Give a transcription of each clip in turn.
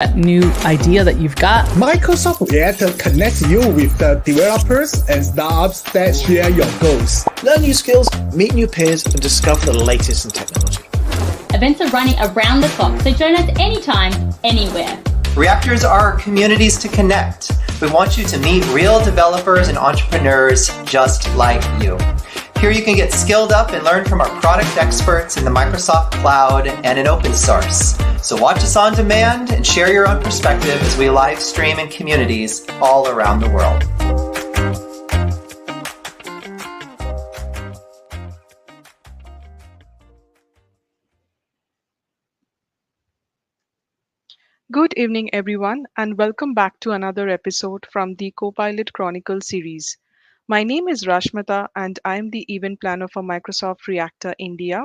that new idea that you've got. Microsoft Reactor connects you with the developers and startups that share your goals. Learn new skills, meet new peers, and discover the latest in technology. Events are running around the clock, so join us anytime, anywhere. Reactors are communities to connect. We want you to meet real developers and entrepreneurs just like you. Here you can get skilled up and learn from our product experts in the Microsoft Cloud and in open source. So watch us on demand and share your own perspective as we live stream in communities all around the world. Good evening, everyone, and welcome back to another episode from the Copilot Chronicle series. My name is Rashmita, and I am the event planner for Microsoft Reactor India.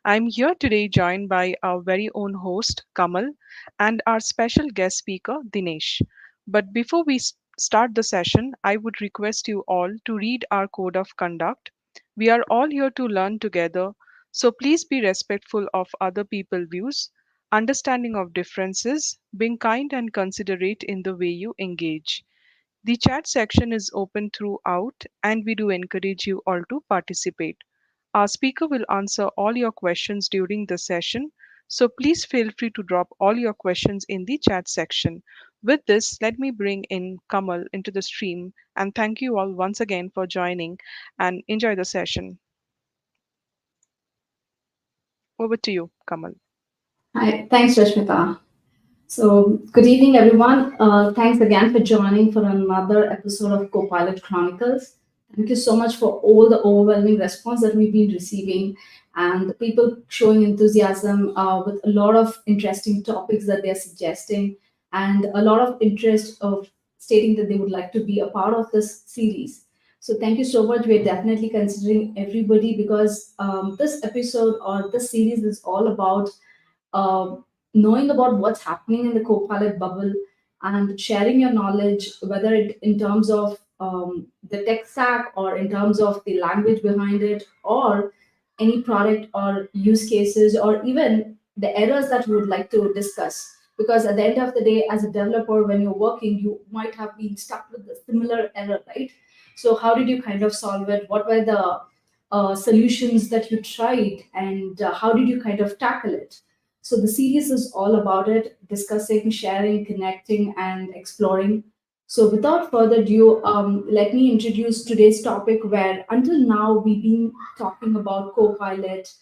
I'm here today joined by our very own host, Kamal, and our special guest speaker, Dinesh. But before we start the session, I would request you all to read our code of conduct. We are all here to learn together, so please be respectful of other people's views, understanding of differences, being kind and considerate in the way you engage. The chat section is open throughout, and we do encourage you all to participate. Our speaker will answer all your questions during the session, so please feel free to drop all your questions in the chat section. With this, let me bring in Kamal into the stream, and thank you all once again for joining and enjoy the session. Over to you, Kamal. Hi, thanks, Rashmita. So, good evening, everyone. Thanks again for joining for another episode of Copilot Chronicles. Thank you so much for all the overwhelming response that we've been receiving and the people showing enthusiasm with a lot of interesting topics that they're suggesting and a lot of interest of stating that they would like to be a part of this series. So, thank you so much. We're definitely considering everybody because this episode or this series is all about uh, knowing about what's happening in the Copilot bubble and sharing your knowledge, whether it in terms of the tech stack or in terms of the language behind it, or any product or use cases, or even the errors that we would like to discuss. Because at the end of the day, as a developer, when you're working, you might have been stuck with a similar error, right? So, how did you kind of solve it? What were the solutions that you tried, and how did you kind of tackle it? So the series is all about it, discussing, sharing, connecting, and exploring. So without further ado, let me introduce today's topic where until now we've been talking about Copilot.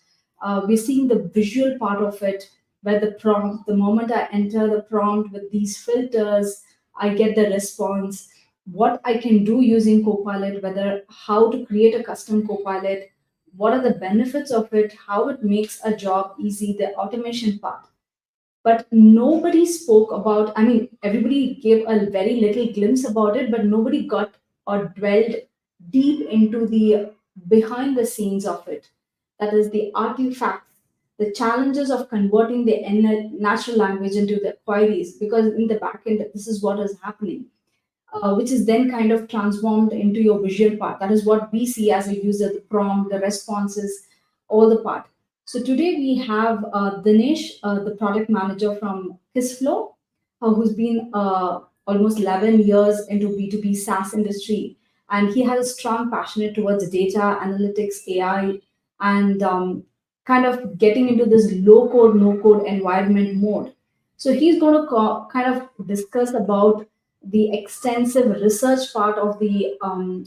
We're seeing the visual part of it, where the prompt, the moment I enter the prompt with these filters, I get the response. What I can do using Copilot, whether how to create a custom Copilot, what are the benefits of it, how it makes a job easy, the automation part. But nobody spoke about, I mean, everybody gave a very little glimpse about it, but nobody got or dwelled deep into the behind the scenes of it. That is the artifacts, the challenges of converting the natural language into the queries, because in the back end, this is what is happening, which is then kind of transformed into your visual part. That is what we see as a user, the prompt, the responses, all the part. So today we have Dinesh, the product manager from Kisflow, who's been almost 11 years into B2B SaaS industry. And he has a strong passion towards data, analytics, AI, and kind of getting into this low code, no code environment mode. So he's going to kind of discuss about the extensive research part of the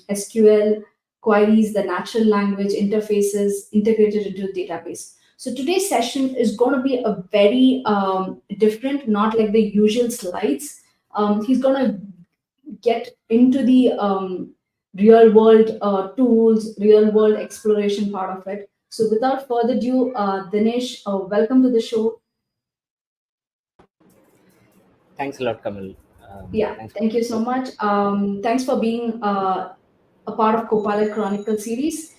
SQL queries, the natural language interfaces integrated into the database. So today's session is going to be a very different, not like the usual slides. He's going to get into the real world tools, real world exploration part of it. So without further ado, Dinesh, welcome to the show. Thanks a lot, Kamal. Yeah, thank you so much. Thanks for being a part of Copilot Chronicle series.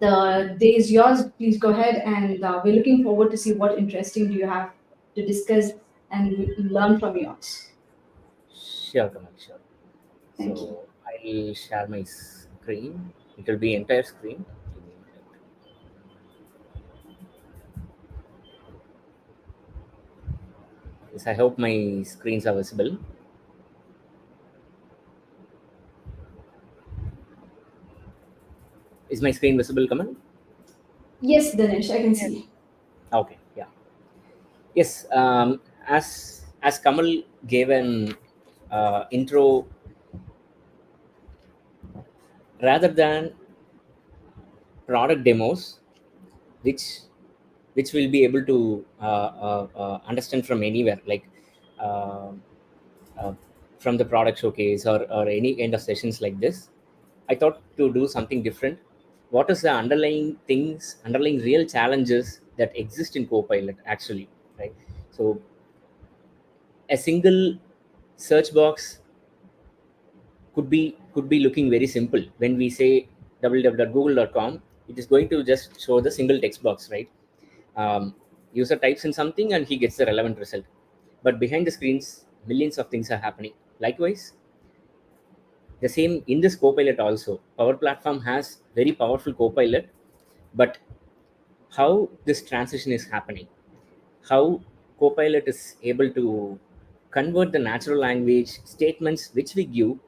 The day is yours. Please go ahead, and we're looking forward to see what interesting do you have to discuss and learn from yours. Sure, Kamal, sure. Thank you. I'll share my screen. It will be entire screen. Give me a minute. Yes, I hope my screens are visible. Is my screen visible, Kamal? Yes, Dinesh, I can Yes. see. Okay, yeah. Yes, as Kamal gave an intro, rather than product demos, which which will be able to understand from anywhere, like uh, uh, from the product showcase or any kind of sessions like this. I thought to do something different. What is the underlying real challenges that exist in Copilot actually, right? So a single search box could be looking very simple. When we say www.google.com, it is going to just show the single text box, right? User types in something and he gets the relevant result, but behind the screens millions of things are happening. Likewise, the same in this Copilot also. Power Platform has very powerful Copilot, but how this transition is happening, how Copilot is able to convert the natural language statements which we give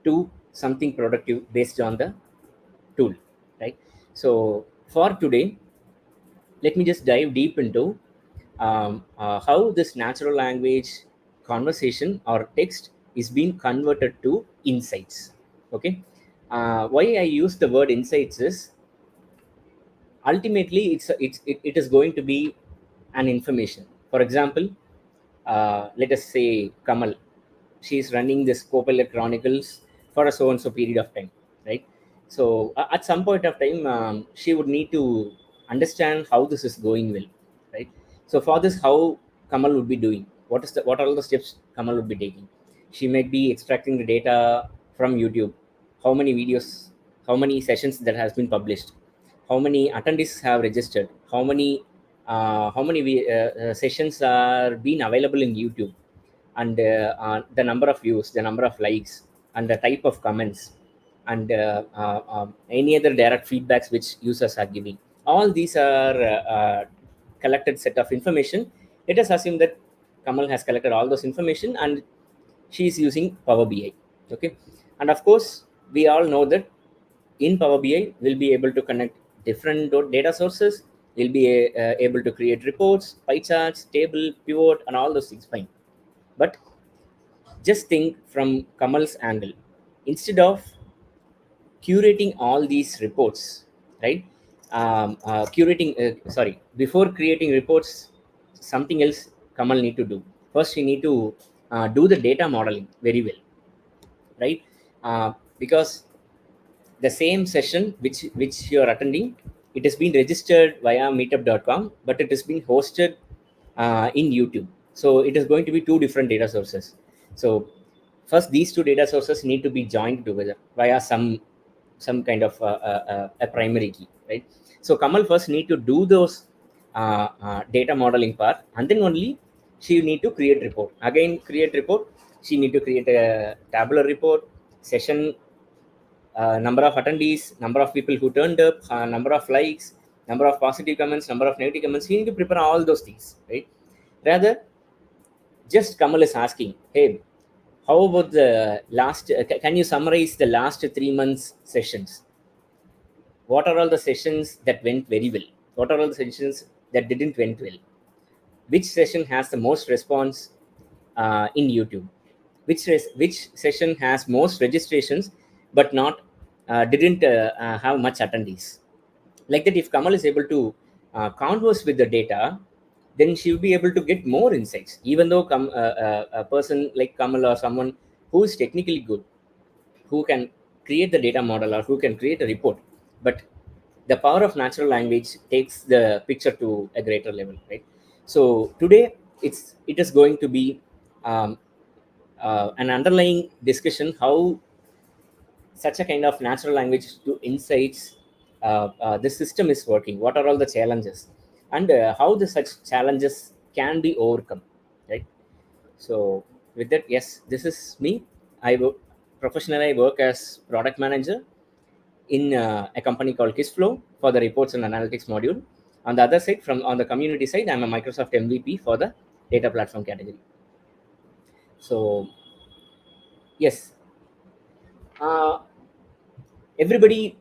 to something productive based on the tool, right? So for today, let me just dive deep into how this natural language conversation or text is being converted to insights. Okay, why I use the word insights is ultimately it is going to be an information. For example, let us say Kamal, she is running this Copilot Chronicles for a so and so period of time, right? So at some point of time, she would need to understand how this is going well, right? So for this, how Kamal would be doing? What are all the steps Kamal would be taking? She might be extracting the data from YouTube. How many videos, how many sessions that has been published, how many attendees have registered, how many sessions are being available in YouTube, and the number of views, the number of likes, and the type of comments, and any other direct feedbacks which users are giving. All these are collected set of information. Let us assume that Kamal has collected all those information and she is using Power BI. Okay, and of course we all know that in Power BI we'll be able to connect different data sources. We'll be able to create reports, pie charts, table, pivot, and all those things. Fine, but just think from Kamal's angle. Instead of curating all these reports, right? Before creating reports, something else Kamal need to do. First, he need to do the data modeling very well, right? Because the same session which you are attending, it has been registered via meetup.com, but it has been hosted in YouTube. So it is going to be two different data sources. So first, these two data sources need to be joined together via some kind of a primary key, right? So Kamal first need to do those data modeling part, and then only she need to create report. Again, create report. She need to create a tabular report, session, number of attendees, number of people who turned up, number of likes, number of positive comments, number of negative comments. You need to prepare all those things, right? Rather, just Kamal is asking, hey, how about the last? Can you summarize the last 3 months sessions? What are all the sessions that went very well? What are all the sessions that didn't went well? Which session has the most response in YouTube? Which session has most registrations but not didn't have much attendees? Like that, if Kamal is able to converse with the data, then she will be able to get more insights. Even though a person like Kamal or someone who is technically good, who can create the data model or who can create a report, but the power of natural language takes the picture to a greater level, right? So today it is going to be um, an underlying discussion how such a kind of natural language to insights the system is working, what are all the challenges, and how the such challenges can be overcome, right? So with that, yes, this is me. Professionally, I work as product manager in a company called Kissflow for the reports and analytics module. On the other side, from on the community side, I'm a Microsoft MVP for the data platform category. So yes, everybody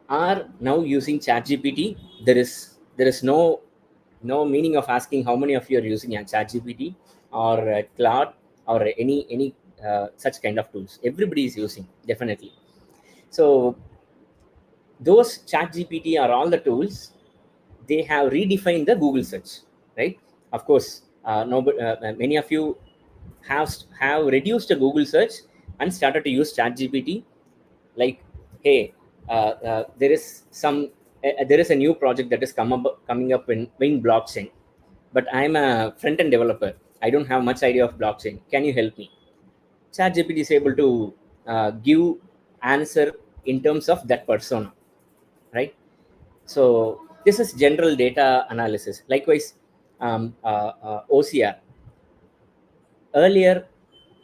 are now using ChatGPT. There is no meaning of asking how many of you are using ChatGPT or Claude or any such kind of tools. Everybody is using, definitely. So those ChatGPT are all the tools. They have redefined the Google search, right? Of course, many of you have reduced the Google search and started to use ChatGPT. Like, hey, there is a new project that is coming up in blockchain, but I'm a front end developer. I don't have much idea of blockchain. Can you help me? ChatGPT is able to give answer in terms of that persona, right? So this is general data analysis. Likewise, OCR. Earlier,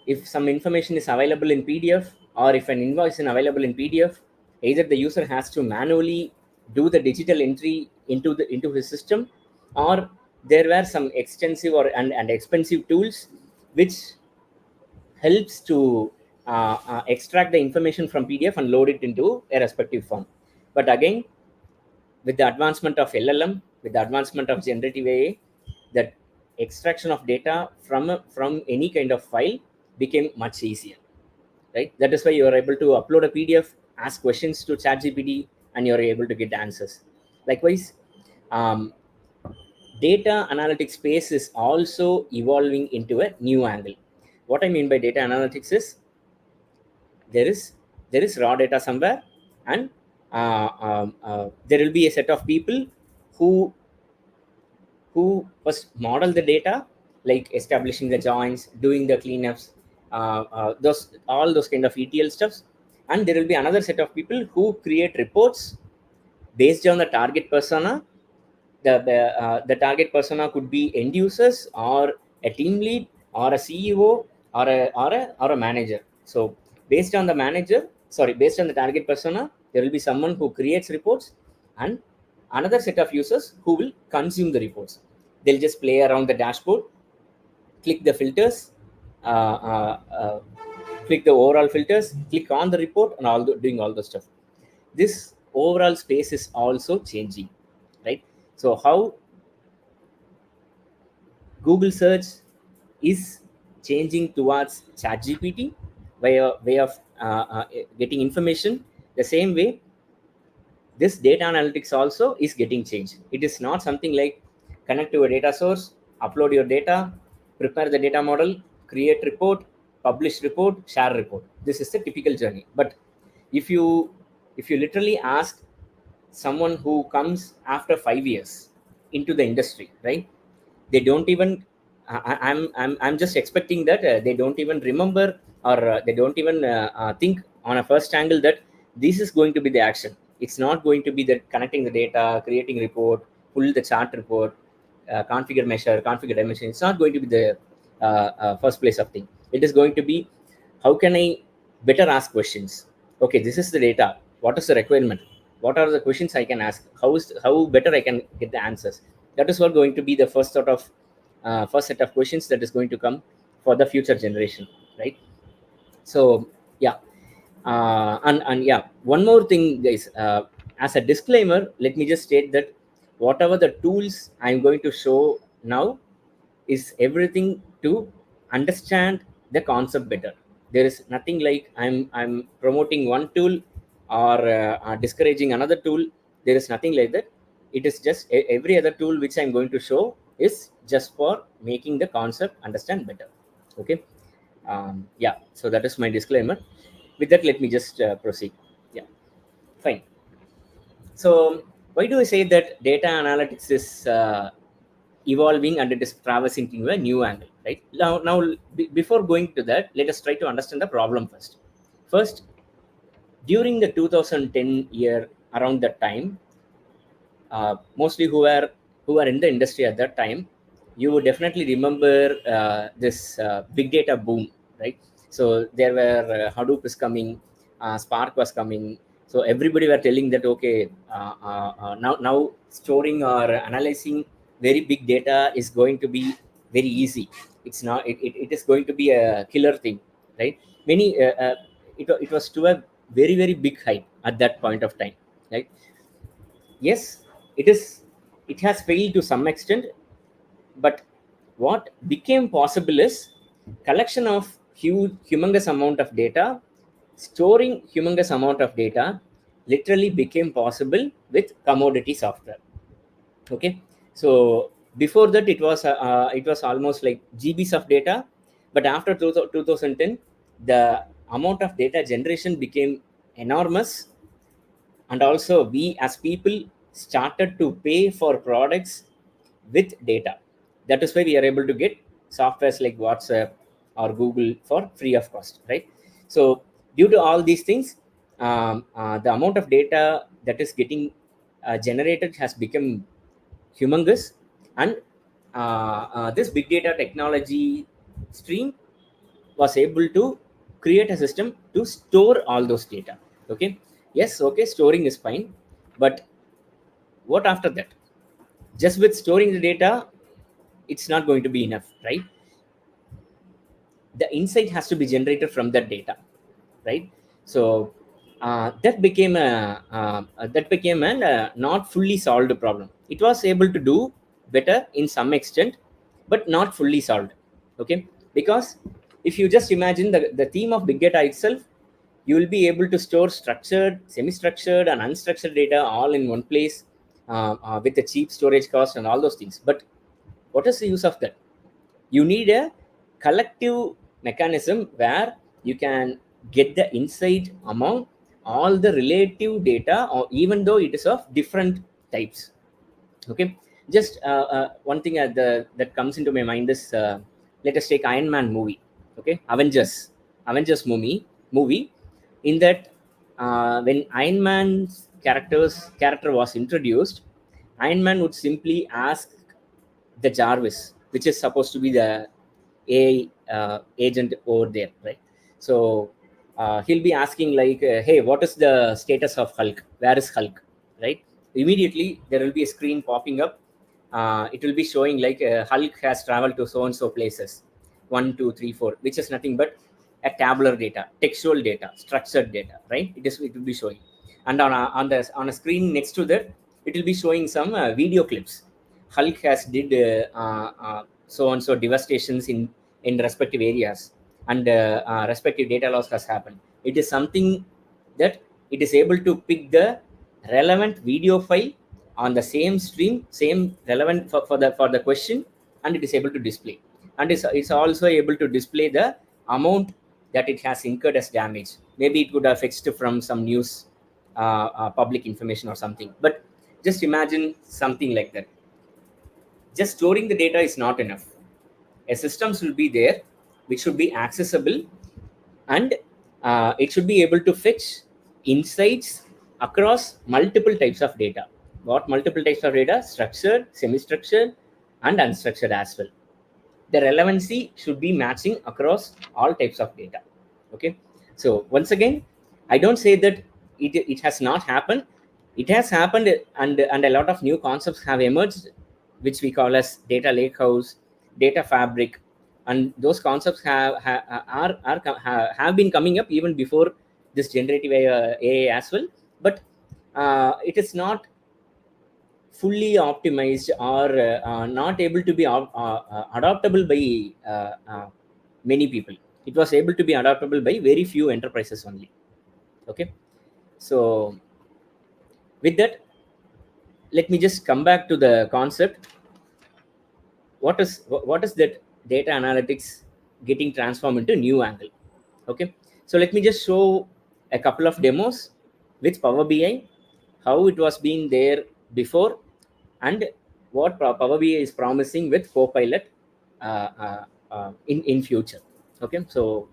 if some information is available in PDF or if an invoice is available in PDF, either the user has to manually do the digital entry into his system, or there were some extensive and expensive tools which helps to extract the information from PDF and load it into a respective form. But again, with the advancement of LLM, with the advancement of generative AI, that extraction of data from any kind of file became much easier, right? That is why you are able to upload a PDF, ask questions to ChatGPT, and you are able to get answers. Likewise, data analytics space is also evolving into a new angle. What I mean by data analytics is there is raw data somewhere, and there will be a set of people who first model the data, like establishing the joins, doing the cleanups, those all those kind of ETL stuffs, and there will be another set of people who create reports based on the target persona. The target persona could be end users or a team lead or a CEO or a manager. So based on the target persona, there will be someone who creates reports and another set of users who will consume the reports. They'll just play around the dashboard, click the filters, uh, uh, uh, click the overall filters, click on the report, and doing all the stuff. This overall space is also changing, right? So how Google search is changing towards ChatGPT way of getting information. The same way, this data analytics also is getting changed. It is not something like connect to a data source, upload your data, prepare the data model, create report, publish report, share report. This is the typical journey. But if you literally ask someone who comes after 5 years into the industry, right? They don't even I'm just expecting that they don't even remember, or they don't even think on a first angle that this is going to be the action. It's not going to be that connecting the data, creating report, pull the chart report, configure measure, configure dimension. It's not going to be the first place of thing. It is going to be, how can I better ask questions? Okay, this is the data. What is the requirement? What are the questions I can ask? How better I can get the answers? That is what going to be the first first set of questions that is going to come for the future generation, right? So yeah, and yeah, one more thing, guys. As a disclaimer, let me just state that whatever the tools I'm going to show now is everything to understand the concept better. There is nothing like I'm promoting one tool or discouraging another tool. There is nothing like that. It is just every other tool which I'm going to show is just for making the concept understand better. Okay. Yeah, so that is my disclaimer. With that, let me just proceed. Yeah, fine. So why do I say that data analytics is evolving and it is traversing into a new angle, right? Before going to that, let us try to understand the problem first. First, during the 2010 year, around that time, mostly who are in the industry at that time, you would definitely remember this big data boom, right? So there were Hadoop is coming, Spark was coming. So everybody were telling that, okay, now storing or analyzing very big data is going to be very easy. It's not. It is going to be a killer thing, right? It was to a very, very big height at that point of time, right? Yes, it is. It has failed to some extent, but what became possible is collection of humongous amount of data, storing humongous amount of data literally became possible with commodity software. Okay, so before that it was almost like GBs of data, but after 2010 the amount of data generation became enormous, and also we as people started to pay for products with data. That is why we are able to get softwares like WhatsApp or Google for free of cost, right? So due to all these things, the amount of data that is getting generated has become humongous, and this big data technology stream was able to create a system to store all those data. Okay, yes, okay, storing is fine, but what after that? Just with storing the data, it's not going to be enough, right? The insight has to be generated from that data, right? So that became an not fully solved problem. It was able to do better in some extent, but not fully solved. Okay, because if you just imagine the theme of big data itself, you will be able to store structured, semi-structured, and unstructured data all in one place, with a cheap storage cost and all those things. But what is the use of that? You need a collective mechanism where you can get the insight among all the relative data, or even though it is of different types. Okay, just one thing that comes into my mind is, let us take Iron Man movie. Okay, Avengers movie. In that, when Iron Man's character was introduced, Iron Man would simply ask the Jarvis, which is supposed to be the AI agent over there, right? So he'll be asking like, "Hey, what is the status of Hulk? Where is Hulk?" Right? Immediately there will be a screen popping up. It will be showing like, Hulk has traveled to so and so places, 1, 2, 3, 4, which is nothing but a tabular data, textual data, structured data, right? It will be showing, and on a screen next to that, it will be showing some video clips. Hulk has did so and so devastations in respective areas, and respective data loss has happened. It is something that it is able to pick the relevant video file on the same stream, same relevant for the question, and it is able to display, and it's also able to display the amount that it has incurred as damage. Maybe it could have fixed from some news, public information or something, but just imagine something like that. Just storing the data is not enough. A system should be there which should be accessible, and it should be able to fetch insights across multiple types of data. What multiple types of data? Structured, semi-structured, and unstructured as well. The relevancy should be matching across all types of data. Okay, so once again, I don't say that it has not happened. It has happened, and a lot of new concepts have emerged, which we call as data lakehouse, data fabric, and those concepts have been coming up even before this generative AI as well. But it is not fully optimized, or not able to be adoptable by many people. It was able to be adoptable by very few enterprises only. Okay, so with that, let me just come back to the concept. What is that data analytics getting transformed into new angle? Okay, so let me just show a couple of demos with Power BI, how it was being there before, and what Power BI is promising with Copilot in future. Okay, so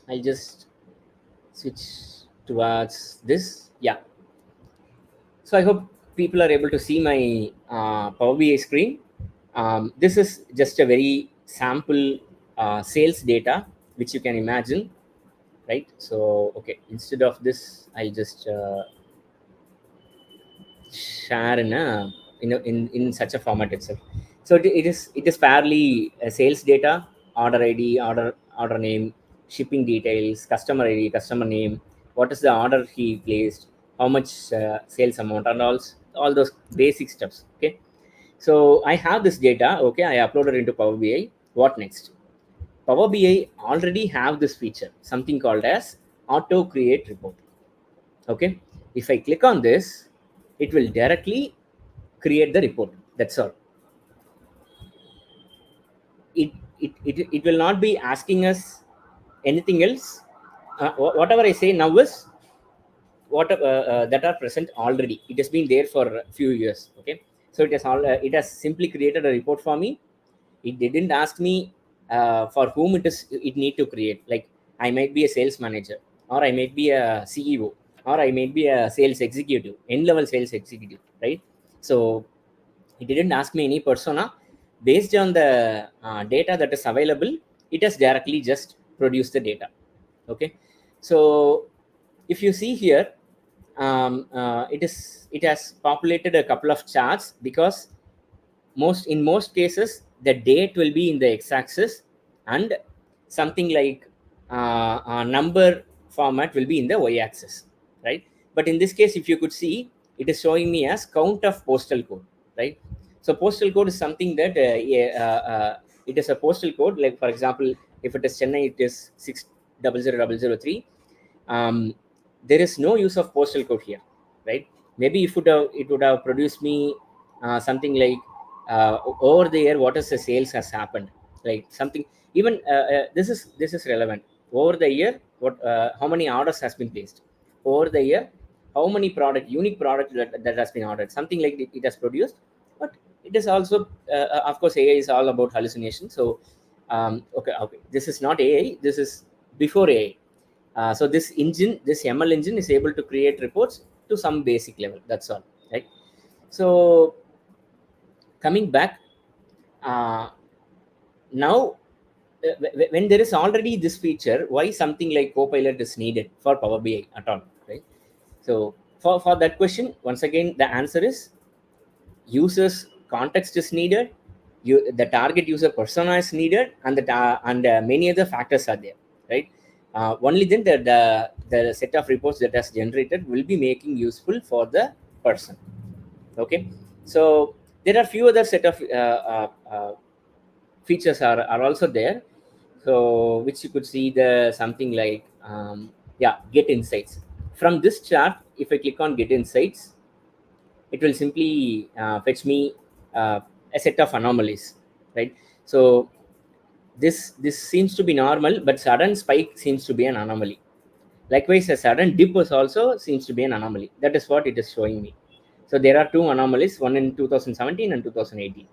I'll just switch towards this. Yeah, so I hope people are able to see my Power BI screen. This is just a very sample sales data, which you can imagine, right? So, okay, instead of this, I'll just share in such a format itself. So it is fairly sales data, order ID, order name, shipping details, customer ID, customer name, what is the order he placed, how much sales amount, and all those basic steps. Okay, so I have this data. Okay, I uploaded into Power BI. What next? Power BI already have this feature, something called as auto create report. Okay, if I click on this, it will directly create the report. That's all. It will not be asking us anything else. Whatever I say now is what that are present already. It has been there for a few years. Okay, so it has simply created a report for me. It didn't ask me for whom it need to create. Like, I might be a sales manager, or I might be a CEO, or I might be a sales executive, end-level sales executive, right? So it didn't ask me any persona. Based on the data that is available, it has directly just produced the data. Okay, so if you see here, it has populated a couple of charts, because in most cases the date will be in the x-axis, and something like a number format will be in the y-axis, right? But in this case, if you could see, it is showing me as count of postal code, right? So postal code is something that it is a postal code. Like, for example, if it is Chennai, it is 600003. There is no use of postal code here, right? Maybe if it would have produced me something like over the year, what is the sales has happened, like something. Even this is relevant. Over the year, how many orders has been placed over the year, how many unique product that has been ordered, something like it has produced. But it is also of course, AI is all about hallucination. So okay, this is not AI, this is before AI. So this ML engine is able to create reports to some basic level. That's all, right? So coming back, now when there is already this feature, why something like Copilot is needed for Power BI at all, right? So for that question, once again, the answer is users context is needed, the target user persona is needed, and many other factors are there, right? Only then the set of reports that has generated will be making useful for the person. Okay, so there are few other set of features are also there, so which you could see the something like get insights. From this chart, if I click on get insights, it will simply fetch me a set of anomalies, right? So this seems to be normal, but sudden spike seems to be an anomaly. Likewise, a sudden dip was also seems to be an anomaly. That is what it is showing me. So there are two anomalies, one in 2017 and 2018,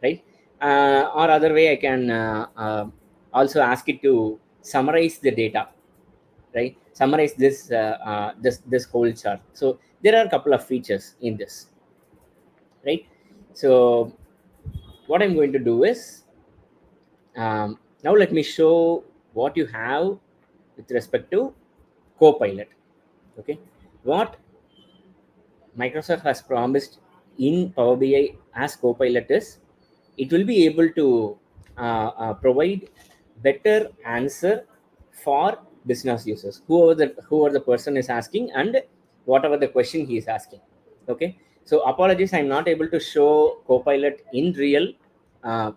right? Or other way, I can also ask it to summarize the data, right? Summarize this whole chart. So there are a couple of features in this, right? So what I'm going to do is, now let me show what you have with respect to Copilot. Okay, what Microsoft has promised in Power BI as Copilot is, it will be able to provide better answer for business users, whoever the person is asking, and whatever the question he is asking. Okay, so apologies, I'm not able to show Copilot in real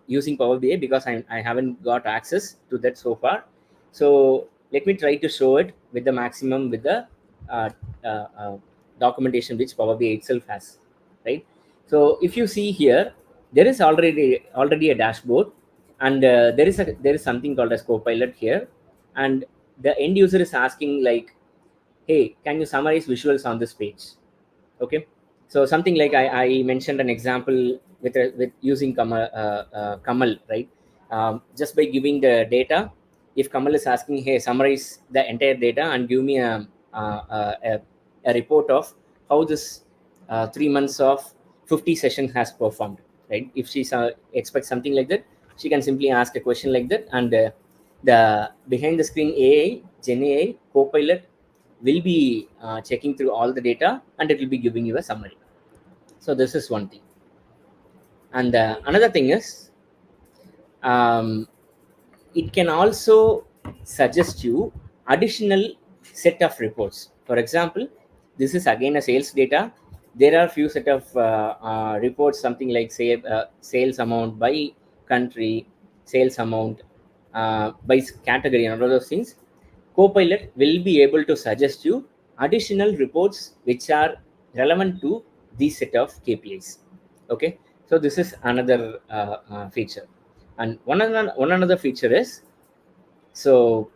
using Power BI, because I haven't got access to that so far. So let me try to show it with the maximum, with the uh, uh, documentation which Power BI itself has, right? So if you see here, there is already a dashboard, and there is something called as Copilot here, and the end user is asking like, hey, can you summarize visuals on this page? Okay, so something like I mentioned an example with using Kamal, right? Just by giving the data, if Kamal is asking, hey, summarize the entire data and give me a report of how this 3 months of 50 session has performed, right? If she expects something like that, she can simply ask a question like that, and the behind the screen AI, Gen AI, Copilot will be checking through all the data, and it will be giving you a summary. So this is one thing. And another thing is, it can also suggest you additional set of reports. For example, this is again a sales data. There are few set of reports, something like say sales amount by country, sales amount by category, and all those things. Copilot will be able to suggest you additional reports which are relevant to these set of KPIs. Okay, so this is another feature. And one another feature is, so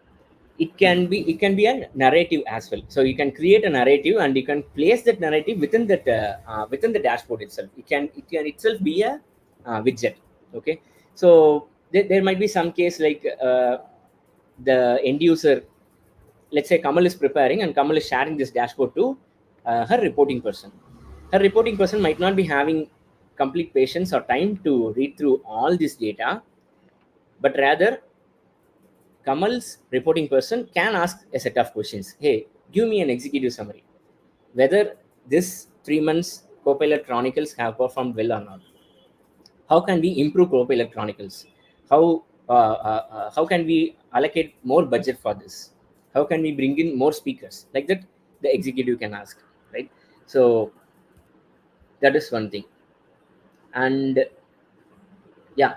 it can be a narrative as well. So you can create a narrative and you can place that narrative within the dashboard itself. It can itself be a widget. Okay, so there might be some case like the end user, let's say Kamal is preparing and Kamal is sharing this dashboard to her reporting person. Her reporting person might not be having complete patience or time to read through all this data, but rather Kamal's reporting person can ask a set of questions. Hey, give me an executive summary. Whether this 3 months Copilot Chronicles have performed well or not. How can we improve Copilot Chronicles? How can we allocate more budget for this? How can we bring in more speakers? Like that, the executive can ask, right? So that is one thing. And yeah,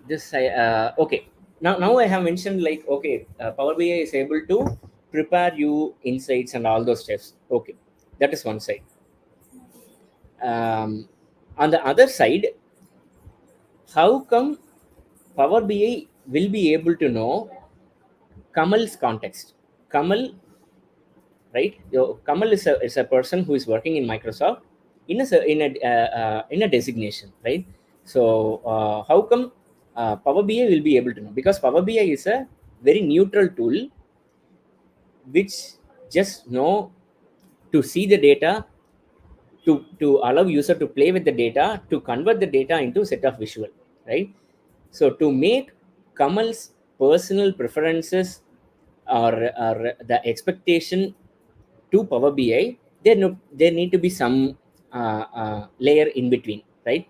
this I okay. Now I have mentioned like, okay, Power BI is able to prepare you insights and all those steps. Okay, that is one side. On the other side, how come Power BI will be able to know Kamal's context? Kamal, right? Kamal is a person who is working in Microsoft in a designation, right? So how come Power BI will be able to know? Because Power BI is a very neutral tool which just know to see the data, to allow user to play with the data, to convert the data into a set of visual, right? So to make Kamal's personal preferences or the expectation to Power BI, there need to be some layer in between, right?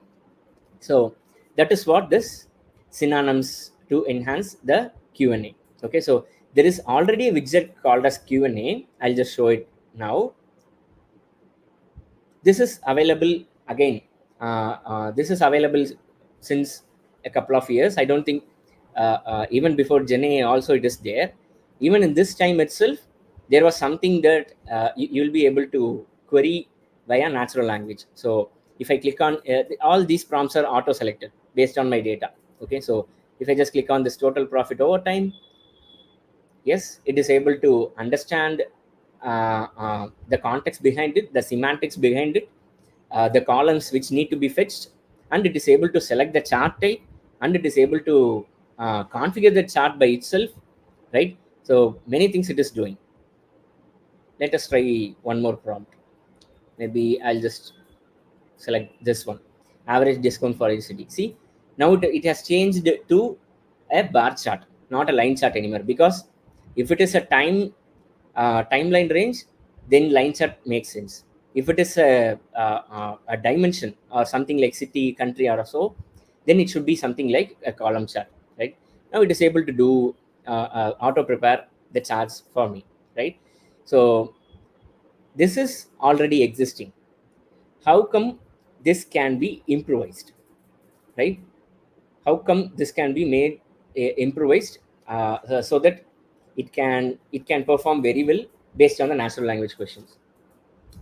So that is what this synonyms to enhance the Q&A. Okay, so there is already a widget called as Q&A. I'll just show it now. This is available again. This is available since a couple of years. I don't think even before GenAI also it is there. Even in this time itself, there was something that you'll be able to query via natural language. So if I click on all these prompts are auto selected based on my data. Okay, so if I just click on this total profit over time, yes, it is able to understand the context behind it, the semantics behind it, the columns which need to be fetched, and it is able to select the chart type, and it is able to configure the chart by itself, right? So many things it is doing. Let us try one more prompt. Maybe I'll just select this one, average discount for each city. See, now it has changed to a bar chart, not a line chart anymore, because if it is a timeline range, then line chart makes sense. If it is a dimension or something like city, country, or so, then it should be something like a column chart, right? Now it is able to do auto prepare the charts for me, right? So this is already existing. How come this can be improvised, right? How come this can be made improvised so that it can perform very well based on the natural language questions?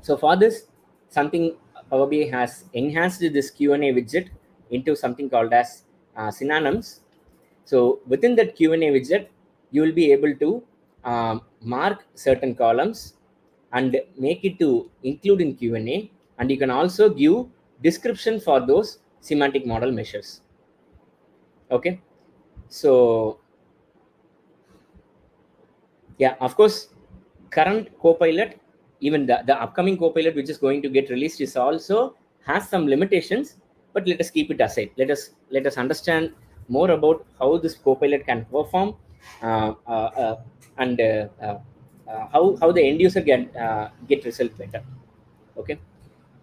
So for this, something Power BI has enhanced this Q&A widget into something called as synonyms. So within that Q&A widget, you will be able to mark certain columns and make it to include in Q&A, and you can also give description for those semantic model measures. Okay, so yeah, of course, current Copilot, even the upcoming Copilot which is going to get released is also has some limitations, but let us keep it aside. Let us understand more about how this Copilot can perform and how the end user get result better. Okay,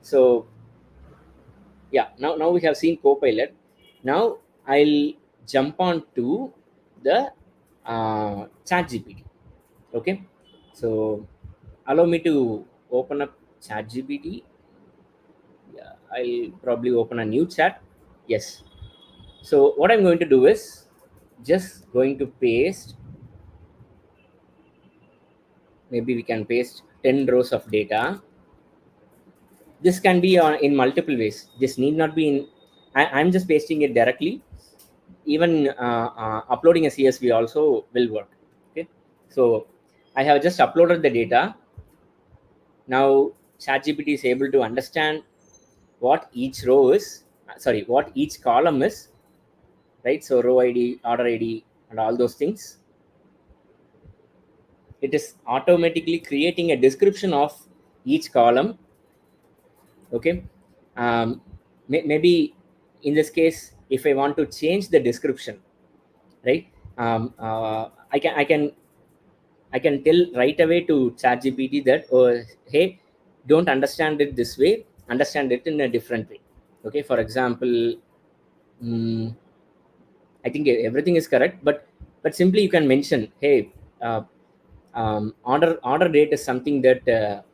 so yeah, now we have seen Copilot. Now I'll jump on to the ChatGPT. Okay, so allow me to open up ChatGPT. Yeah, I'll probably open a new chat. Yes. So what I'm going to do is just going to paste. Maybe we can paste 10 rows of data. This can be in multiple ways. This need not be in. I'm just pasting it directly. Even uploading a CSV also will work. Okay. So I have just uploaded the data. Now ChatGPT is able to understand what each row is. Sorry, what each column is. Right. So row ID, order ID, and all those things. It is automatically creating a description of each column. Okay, maybe in this case, if I want to change the description, right, I can tell right away to ChatGPT that, oh, hey, don't understand it this way, understand it in a different way. Okay, for example, I think everything is correct, but simply you can mention, hey, order date is something that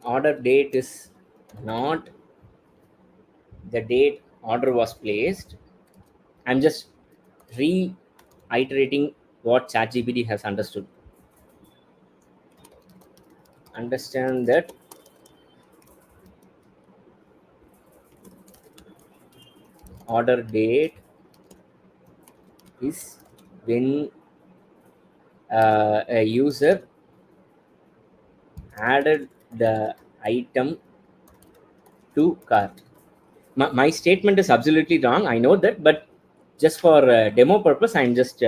order date is not the date order was placed. I'm just reiterating what ChatGPT has understood. Understand that order date is when a user added the item to cart. My statement is absolutely wrong. I know that, but just for demo purpose, I'm just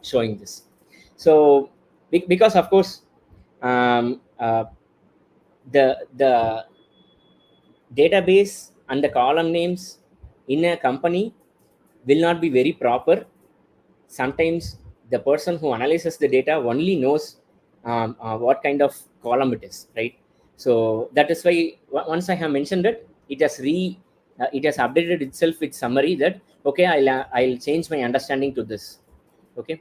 showing this. So because of course, the database and the column names in a company will not be very proper. Sometimes the person who analyzes the data only knows what kind of column it is, right? So that is why once I have mentioned it, it has updated itself with summary that, okay, I'll change my understanding to this. Okay,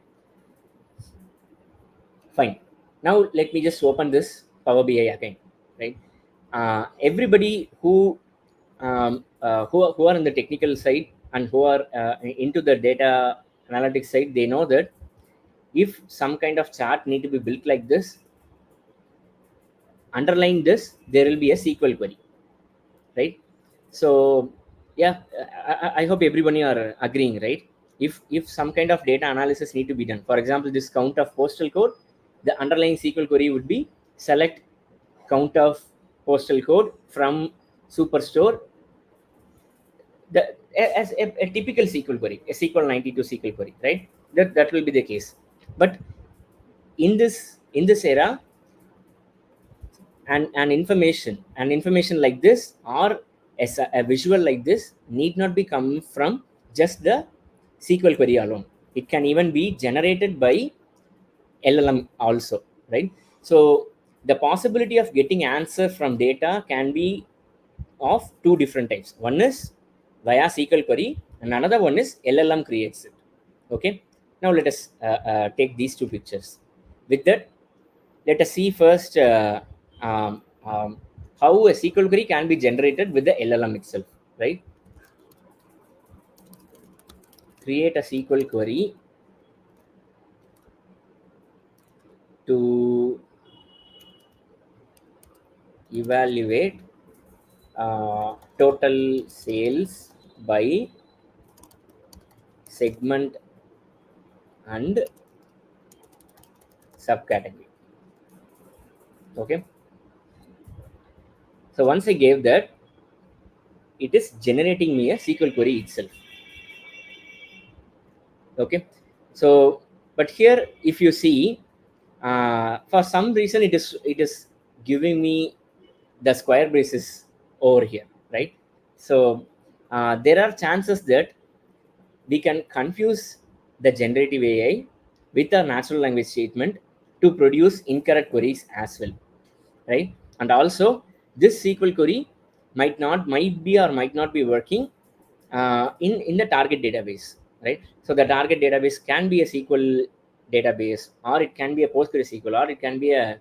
fine. Now let me just open this Power BI again, right? Everybody who are in the technical side and who are into the data analytics side, they know that if some kind of chart need to be built like this, underlying this there will be a SQL query, right? So yeah, I hope everybody are agreeing, right? If some kind of data analysis need to be done, for example, this count of postal code, the underlying SQL query would be select count of postal code from superstore, as a typical SQL query, a SQL 92 SQL query, right? That will be the case. But in this era, and information like this, or as a visual like this, need not be coming from just the SQL query alone. It can even be generated by LLM also, right? So the possibility of getting answer from data can be of two different types. One is via SQL query, and another one is LLM creates it. Okay. Now let us take these two pictures. With that, let us see first how a SQL query can be generated with the LLM itself, right? Create a SQL query to evaluate total sales by segment and subcategory. Okay. So once I gave that, it is generating me a SQL query itself. Okay. So, but here, if you see, for some reason, it is giving me the square braces over here, right? So there are chances that we can confuse the generative AI with a natural language statement to produce incorrect queries as well, right? And also this SQL query might be or might not be working in the target database, right? So the target database can be a SQL database, or it can be a PostgreSQL, or it can be a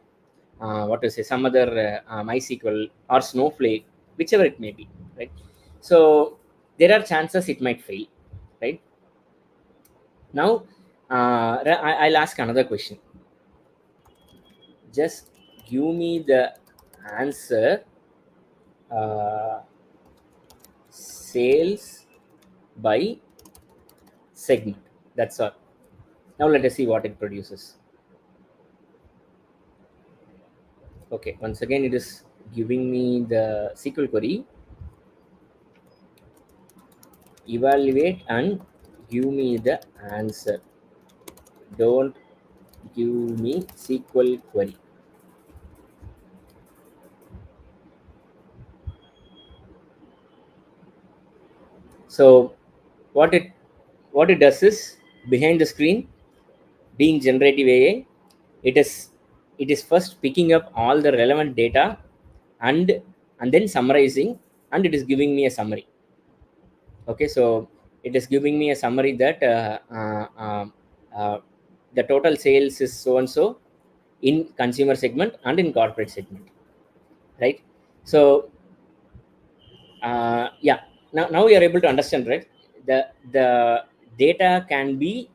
some other MySQL or Snowflake, whichever it may be, right? So there are chances it might fail, right? Now I'll ask another question. Just give me the answer. Sales by segment. That's all. Now let us see what it produces. Okay, once again it is giving me the SQL query. Evaluate and give me the answer. Don't give me SQL query. So what it does is, behind the screen, being generative AI, it is first picking up all the relevant data and then summarizing, and it is giving me a summary. Okay, so it is giving me a summary that the total sales is so and so in consumer segment and in corporate segment, right? So yeah, now we are able to understand, right? The data can be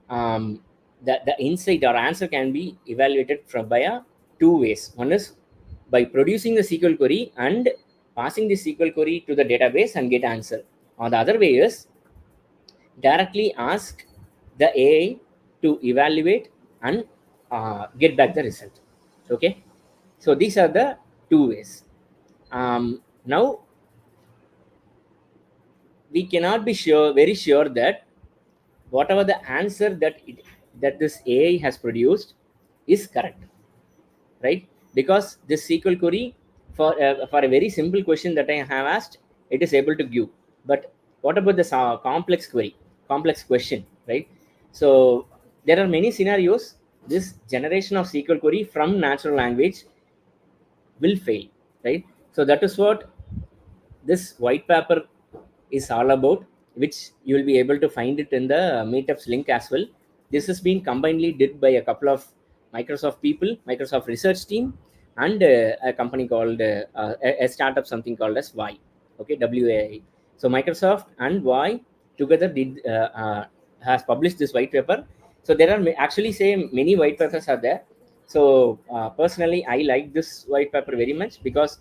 the insight or answer can be evaluated from via two ways. One is by producing the SQL query and passing the SQL query to the database and get answer. Or the other way is directly ask the AI to evaluate and get back the result. Okay, so these are the two ways. Now we cannot be very sure that whatever the answer that this AI has produced is correct, right? Because this SQL query for a very simple question that I have asked, it is able to give. But what about this complex query, complex question, right? So there are many scenarios. This generation of SQL query from natural language will fail, right? So that is what this white paper is all about, which you will be able to find it in the meetups link as well. This has been combinedly did by a couple of Microsoft people, Microsoft research team, and a company called a startup, something called as Y. Okay, WAI. So Microsoft and Y together has published this white paper. So there are actually many white papers are there. So personally, I like this white paper very much because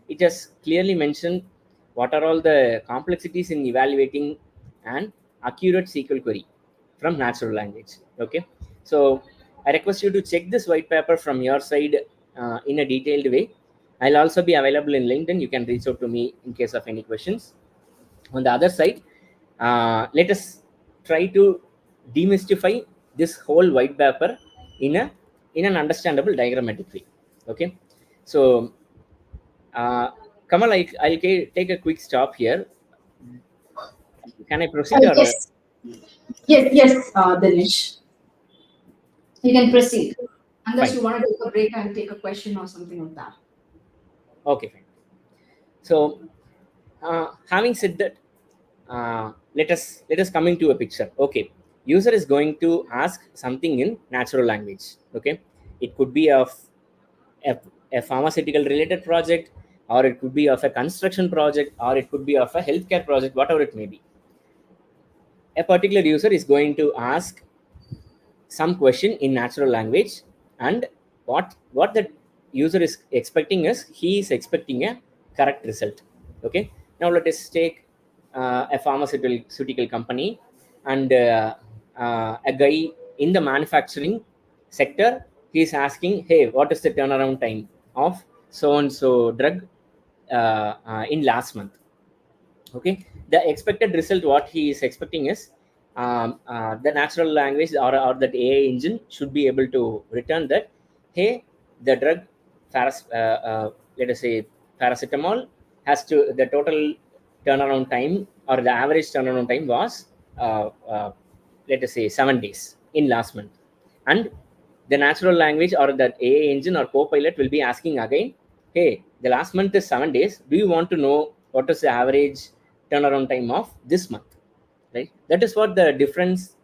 it has clearly mentioned what are all the complexities in evaluating an accurate SQL query from natural language. Okay, so I request you to check this white paper from your side in a detailed way. I'll also be available in LinkedIn. You can reach out to me in case of any questions. On the other side, let us try to demystify this whole white paper in an understandable diagrammatic way. Okay, so Kamal, I'll take a quick stop here. Can I proceed? Or Yes, Dinesh. You can proceed. Unless fine. you want to take a break and take a question or something like that. Okay, fine. So, having said that, let us come into a picture. Okay, user is going to ask something in natural language. Okay, it could be of a pharmaceutical related project, or it could be of a construction project, or it could be of a healthcare project, whatever it may be. A particular user is going to ask some question in natural language, and what the user is expecting is he is expecting a correct result. Okay, now let us take a pharmaceutical company, and a guy in the manufacturing sector, he is asking, hey, what is the turnaround time of so and so drug in last month? Okay, the expected result what he is expecting is the natural language or that AI engine should be able to return that, hey, the drug let us say paracetamol has to, the total turnaround time or the average turnaround time was let us say 7 days in last month. and the natural language or the AI engine or Copilot will be asking again, hey, the last month is 7 days. Do you want to know what is the average turnaround time of this month? Right? That is what the difference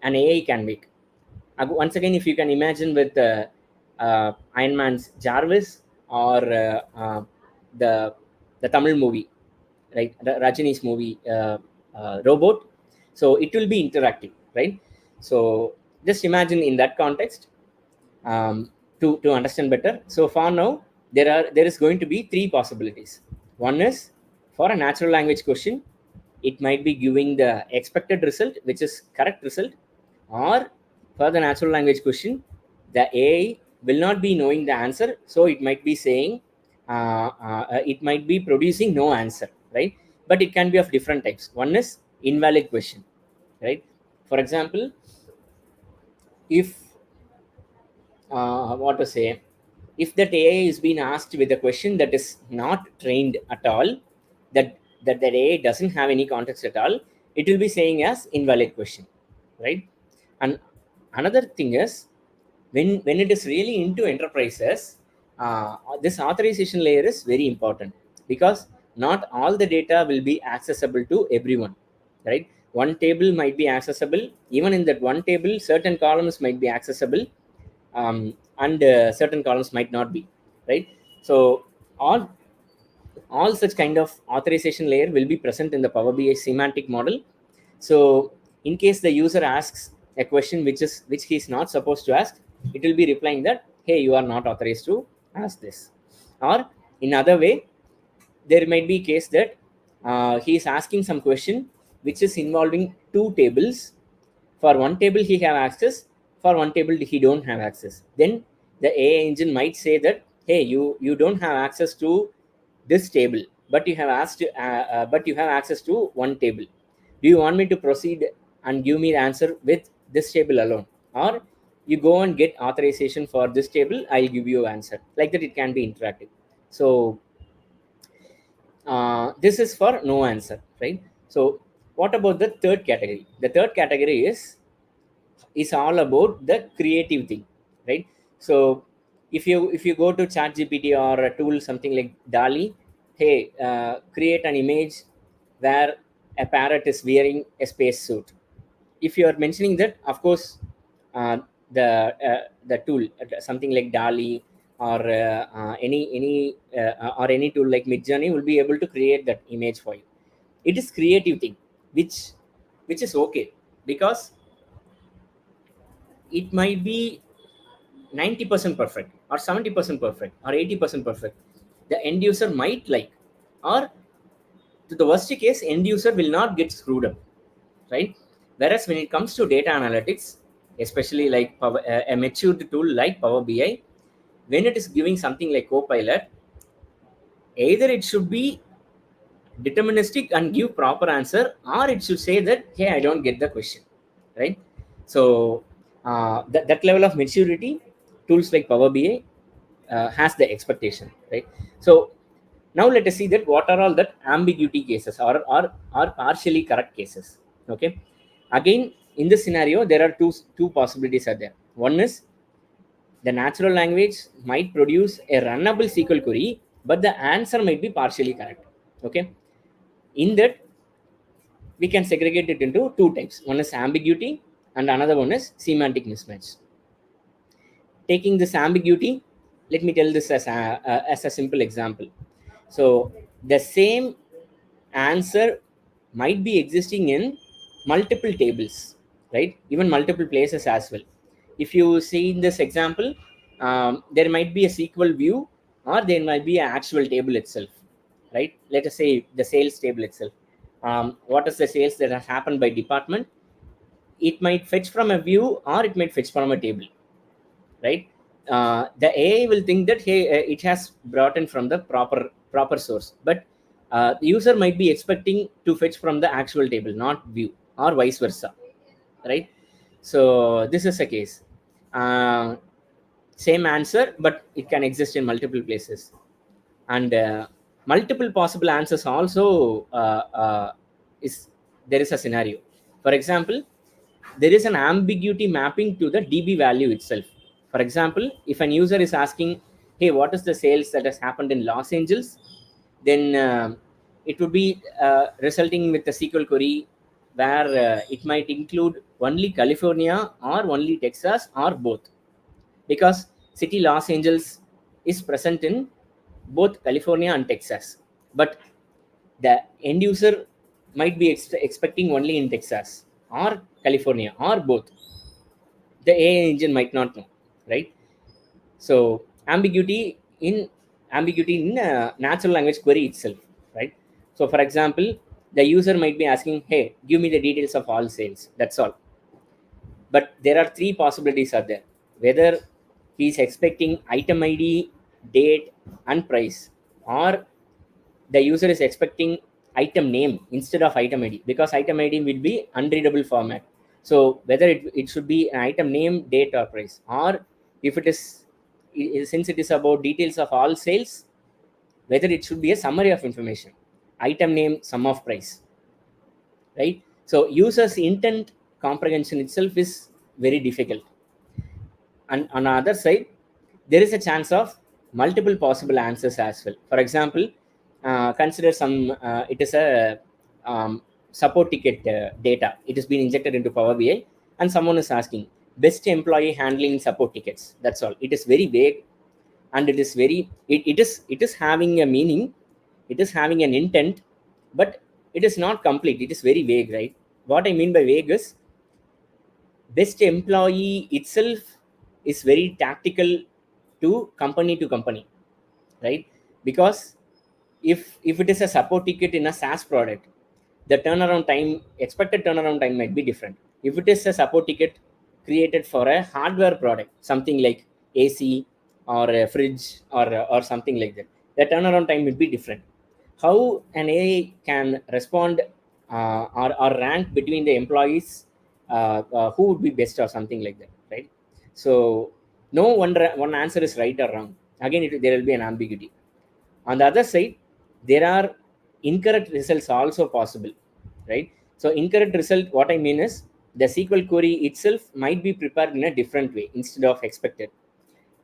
an AI can make. Once again, if you can imagine with Iron Man's Jarvis or the Tamil movie, right? The Rajini's movie, Robot. So it will be interactive, right? So just imagine in that context, to understand better. So for now, there is going to be three possibilities. One is for a natural language question, it might be giving the expected result, which is correct result, or for the natural language question, the AI will not be knowing the answer, so it might be saying, it might be producing no answer, right? But it can be of different types. One is invalid question, right? For example, if what to say, if that AI is being asked with a question that is not trained at all, that AI doesn't have any context at all, it will be saying as invalid question, right? And another thing is, when it is really into enterprises, this authorization layer is very important, because not all the data will be accessible to everyone, right? One table might be accessible, even in that one table certain columns might be accessible, and certain columns might not be, right? So all such kind of authorization layer will be present in the Power BI semantic model. So in case the user asks a question which he is not supposed to ask, it will be replying that, hey, you are not authorized to ask this. Or in other way, there might be case that he is asking some question which is involving two tables. For one table he have access, for one table he don't have access. Then the AI engine might say that, hey, you don't have access to this table, but you have but you have access to one table. Do you want me to proceed and give me the answer with this table alone, or you go and get authorization for this table? I'll give you answer. Like that, it can be interactive. So this is for no answer, right? So what about the third category? The third category is all about the creative thing, right? So if you go to ChatGPT or a tool something like DALI, hey, create an image where a parrot is wearing a space suit. If you are mentioning that, of course, uh, the tool, something like DALI or any tool like Midjourney will be able to create that image for you. It is creative thing, which is okay, because it might be 90% perfect or 70% perfect or 80% perfect. The end user might like, or to the worst case, end user will not get screwed up, right? Whereas when it comes to data analytics, especially like a matured tool like Power BI, when it is giving something like Copilot, either it should be deterministic and give proper answer, or it should say that, hey, I don't get the question, right? So that level of maturity, tools like Power BI has the expectation, right? So now let us see that what are all that ambiguity cases or partially correct cases. Okay, again, in this scenario there are two possibilities are there. One is the natural language might produce a runnable SQL query, but the answer might be partially correct. Okay, in that we can segregate it into two types. One is ambiguity and another one is semantic mismatch. Taking this ambiguity, let me tell this as a simple example. So the same answer might be existing in multiple tables, right? Even multiple places as well. If you see in this example, there might be a SQL view, or there might be an actual table itself, right? Let us say the sales table itself. What is the sales that has happened by department? It might fetch from a view or it might fetch from a table, right? The AI will think that, hey, it has brought in from the proper source, but the user might be expecting to fetch from the actual table, not view, or vice versa, right? So this is a case. Same answer, but it can exist in multiple places, and multiple possible answers also is there is a scenario. For example, there is an ambiguity mapping to the DB value itself. For example, if an user is asking, hey, what is the sales that has happened in Los Angeles, then it would be resulting with a SQL query where it might include only California or only Texas or both, because city Los Angeles is present in both California and Texas, but the end user might be expecting only in Texas or California or both. The AI engine might not know, right? So ambiguity in natural language query itself, right? So for example, the user might be asking, hey, give me the details of all sales. That's all. But there are three possibilities are there: whether he is expecting item ID, date, and price, or the user is expecting item name instead of item ID, because item ID will be unreadable format. So whether it should be an item name, date, or price, or if it is, since it is about details of all sales, whether it should be a summary of information, item name, sum of price, right? So user's intent comprehension itself is very difficult. And on the other side, there is a chance of multiple possible answers as well. For example, consider it is a support ticket data. It has been injected into Power BI, and someone is asking best employee handling support tickets. That's all. It is very vague, and it is having a meaning. It is having an intent, but it is not complete. It is very vague, right? What I mean by vague is, best employee itself is very tactical to company, right? Because if it is a support ticket in a SaaS product, the expected turnaround time might be different. If it is a support ticket created for a hardware product, something like AC or a fridge or something like that, the turnaround time will be different. How an AI can respond or rank between the employees, who would be best or something like that, right? So no one answer is right or wrong. Again, there will be an ambiguity. On the other side, there are incorrect results also possible, right? So incorrect result, what I mean is, the SQL query itself might be prepared in a different way instead of expected,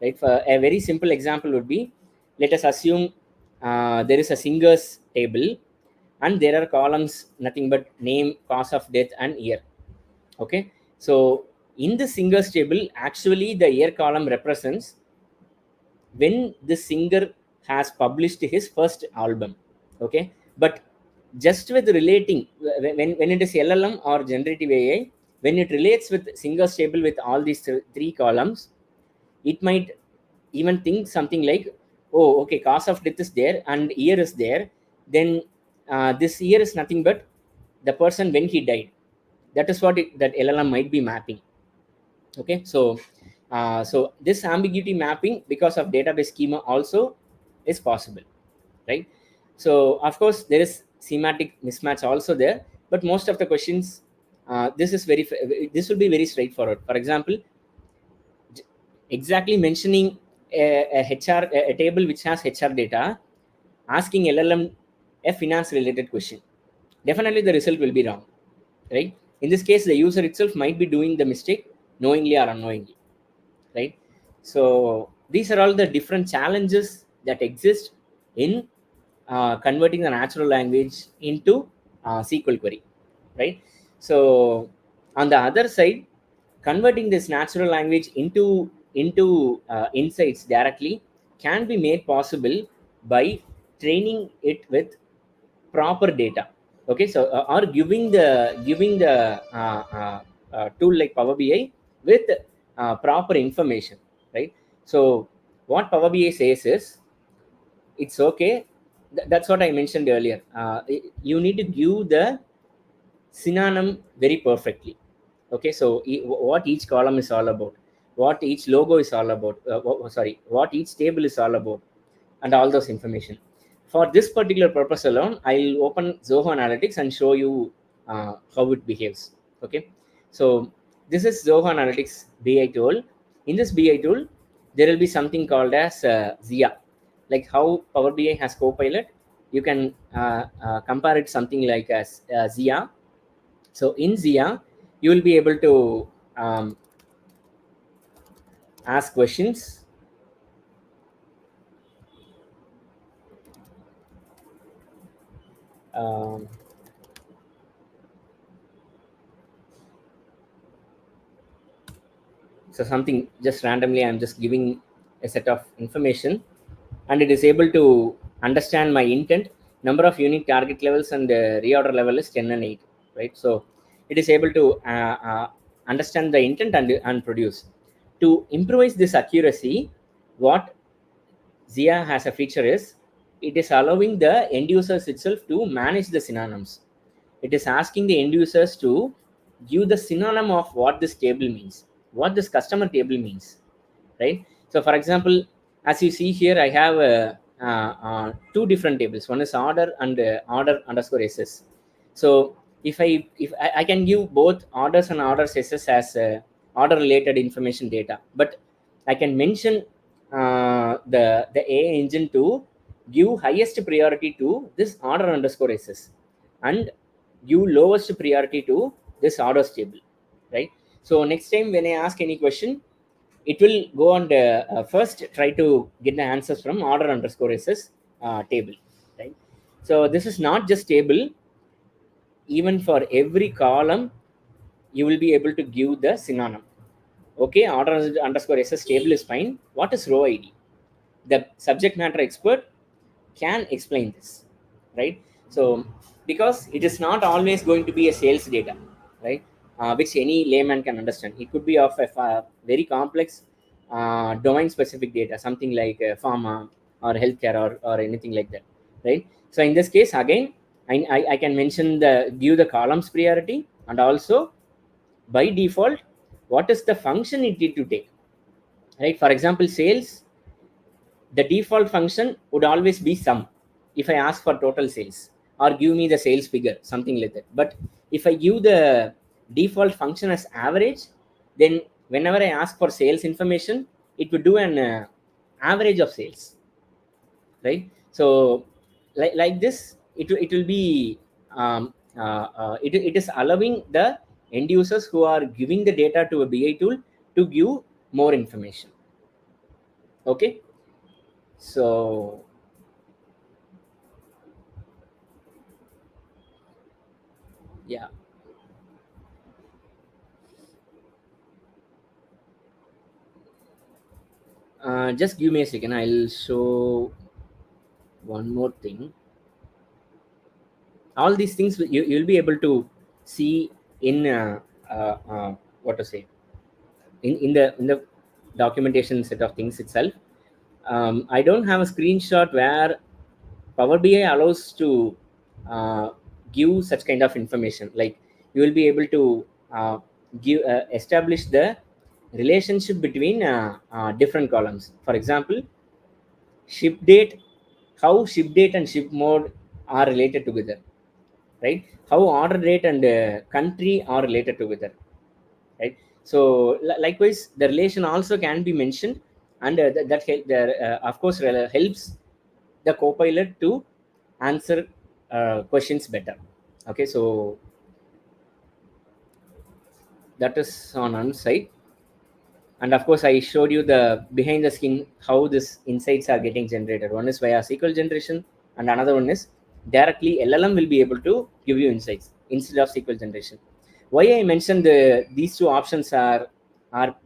right? For a very simple example would be, let us assume there is a singers table, and there are columns nothing but name, cause of death, and year. Okay, so in the singers table, actually the year column represents when the singer has published his first album. Okay, but just with relating, when it is LLM or generative AI, when it relates with singers table with all these three columns, it might even think something like, oh, okay, cause of death is there and year is there, then this year is nothing but the person when he died. That is what that LLM might be mapping. Okay, so this ambiguity mapping, because of database schema, also is possible, right? So of course there is semantic mismatch also there, but most of the questions, this will be very straightforward. For example, exactly mentioning a table which has HR data, asking LLM a finance related question, definitely the result will be wrong, right? In this case, the user itself might be doing the mistake knowingly or unknowingly, right? So these are all the different challenges that exist in converting the natural language into SQL query, right? So on the other side, converting this natural language into insights directly can be made possible by training it with proper data. Okay, so or giving the tool like Power BI with proper information, right? So what Power BI says is, it's okay. That's what I mentioned earlier. You need to give the synonym very perfectly. Okay, so what each column is all about, what each logo is all about, what each table is all about, and all those information. For this particular purpose alone, I'll open Zoho Analytics and show you how it behaves. Okay, so this is Zoho Analytics BI tool. In this BI tool, there will be something called as ZIA. Like how Power BI has Copilot, you can compare it something like as ZIA. So in ZIA, you will be able to ask questions. Um, so something just randomly, I'm just giving a set of information, and it is able to understand my intent, number of unique target levels, and reorder level is 10 and 8, right? So it is able to understand the intent and produce. To improvise this accuracy, what Zia has a feature is, it is allowing the end users itself to manage the synonyms. It is asking the end users to give the synonym of what this table means, what this customer table means, right? So for example, as you see here, I have two different tables. One is order and order underscore ss. So if I can give both orders and orders ss as order related information data, but I can mention the AI engine to give highest priority to this order underscore ss and give lowest priority to this orders table, right? So next time when I ask any question, it will go and first try to get the answers from order underscore ss table, right? So this is not just table. Even for every column, you will be able to give the synonym. Okay, order underscore ss table is fine. What is row id? The subject matter expert can explain this, right? So because it is not always going to be a sales data, right? Which any layman can understand. It could be of a very complex domain specific data, something like pharma or healthcare or anything like that, right? So in this case, again, I can mention the give the columns priority, and also by default what is the function it need to take, right? For example, sales, the default function would always be sum if I ask for total sales, or give me the sales figure, something like that. But if I give the default function as average, then whenever I ask for sales information, it would do an average of sales, right? So like this, it will be it is allowing the end users who are giving the data to a BI tool to give more information. Okay, so yeah, just give me a second, I'll show one more thing. All these things you'll be able to see in what to say, in the documentation set of things itself. I don't have a screenshot where Power BI allows to give such kind of information. Like you will be able to give establish the relationship between different columns. For example, ship date, how ship date and ship mode are related together, right? How order date and country are related together, right? So likewise, the relation also can be mentioned, and of course helps the Copilot to answer questions better. Okay, so that is on one side. And of course, I showed you the behind the skin how this insights are getting generated. One is via SQL generation, and another one is directly LLM will be able to give you insights instead of SQL generation. Why I mentioned these two options are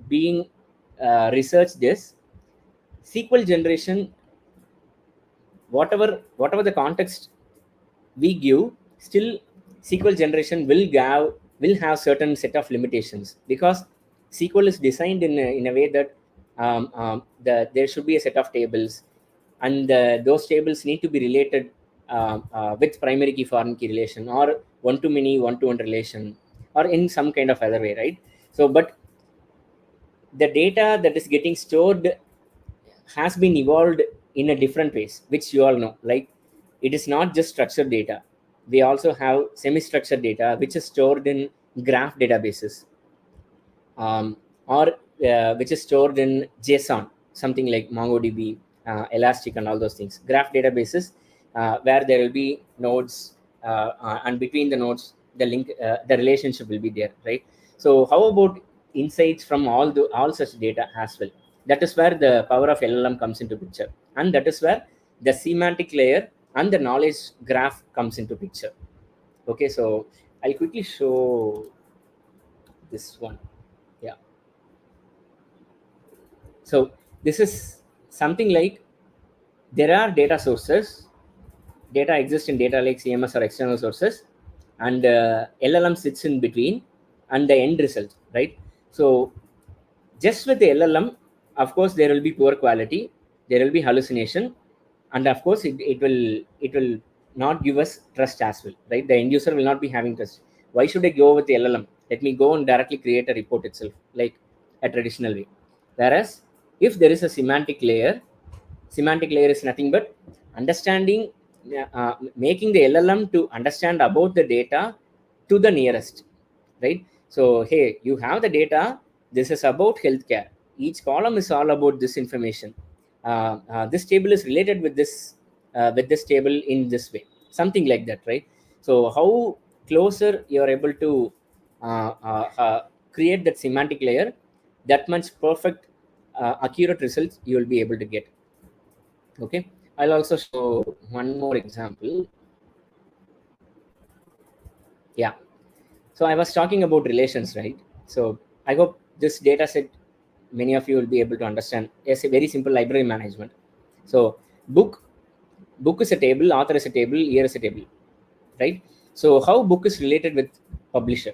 being researched is SQL generation, whatever the context we give, still SQL generation will have certain set of limitations, because SQL is designed in a way that there should be a set of tables, and those tables need to be related with primary key foreign key relation, or one to many one to one relation, or in some kind of other way, right? So but the data that is getting stored has been evolved in a different ways, which you all know. Like it is not just structured data. We also have semi-structured data, which is stored in graph databases, or which is stored in JSON, something like MongoDB, Elastic, and all those things. Graph databases, where there will be nodes, and between the nodes, the link, the relationship will be there, right? So how about insights from all such data as well? That is where the power of LLM comes into picture, and that is where the semantic layer and the knowledge graph comes into picture. Okay, so I'll quickly show this one. Yeah. So this is something like there are data sources. Data exists in data like CMS or external sources, and LLM sits in between and the end result, right? So just with the LLM, of course, there will be poor quality, there will be hallucination, and of course, it will not give us trust as well, right? The end user will not be having trust. Why should I go with the LLM? Let me go and directly create a report itself, like a traditional way. Whereas, if there is a semantic layer is nothing but understanding, making the LLM to understand about the data to the nearest, right? So, hey, you have the data. This is about healthcare. Each column is all about this information. This table is related with this table in this way, something like that, right? So, how closer you are able to create that semantic layer, that much perfect, accurate results you will be able to get. Okay, I'll also show one more example. Yeah. So I was talking about relations, right? So I hope this data set, many of you will be able to understand. It's a very simple library management. So book is a table, author is a table, year is a table, right? So how book is related with publisher?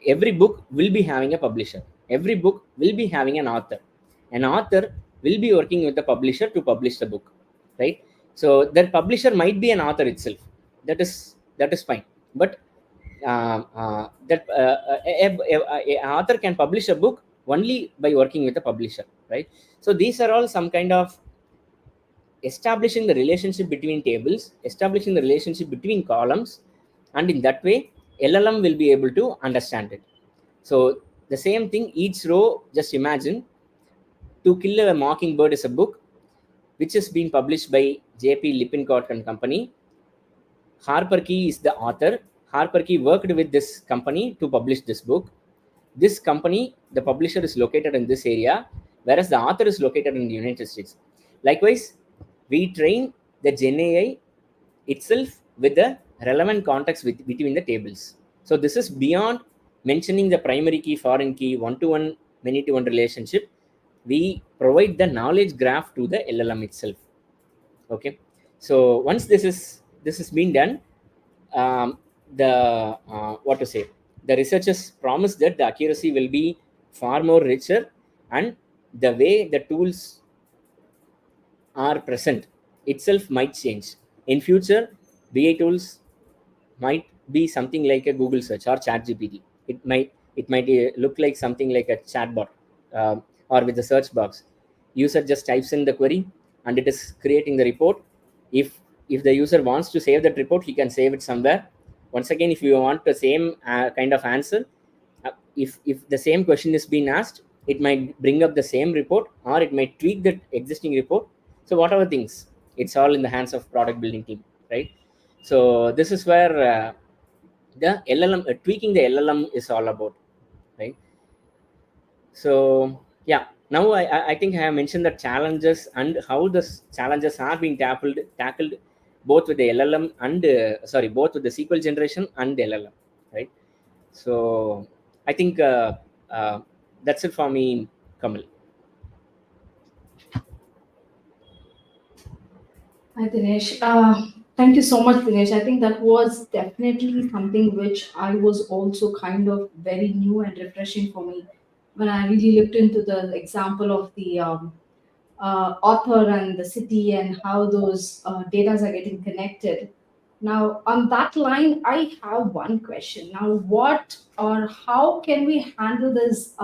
Every book will be having a publisher. Every book will be having an author. An author will be working with the publisher to publish the book, right? So that publisher might be an author itself. That is fine. But a author can publish a book only by working with a publisher, right? So these are all some kind of establishing the relationship between tables, establishing the relationship between columns, and in that way LLM will be able to understand it. So the same thing, each row, just imagine, To Kill a Mockingbird is a book which is being published by JP Lippincott and Company. Harper Key is the author. Harper Key worked with this company to publish this book. This company, the publisher, is located in this area, whereas the author is located in the United States. Likewise, we train the Gen AI itself with the relevant context between the tables. So this is beyond mentioning the primary key, foreign key, one-to-one, many-to-one relationship. We provide the knowledge graph to the LLM itself. Okay. So once this is being done, the what to say, the researchers promise that the accuracy will be far more richer, and the way the tools are present itself might change. In future, BI tools might be something like a Google search or chat GPT. It might look like something like a chatbot, or with the search box. User just types in the query and it is creating the report. If the user wants to save that report, he can save it somewhere. Once again, if you want the same kind of answer, if the same question is being asked, it might bring up the same report, or it might tweak the existing report. So whatever things, it's all in the hands of product building team, right? So this is where the LLM, tweaking the LLM is all about, right? So yeah, now I think I have mentioned the challenges and how the challenges are being tackled both with the LLM and both with the SQL generation and the LLM, right? So I think that's it for me, Kamal. Hi, Dinesh. Thank you so much, Dinesh. I think that was definitely something which I was also kind of very new and refreshing for me when I really looked into the example of the author and the city and how those data are getting connected. Now, on that line, I have one question. Now, what or how can we handle this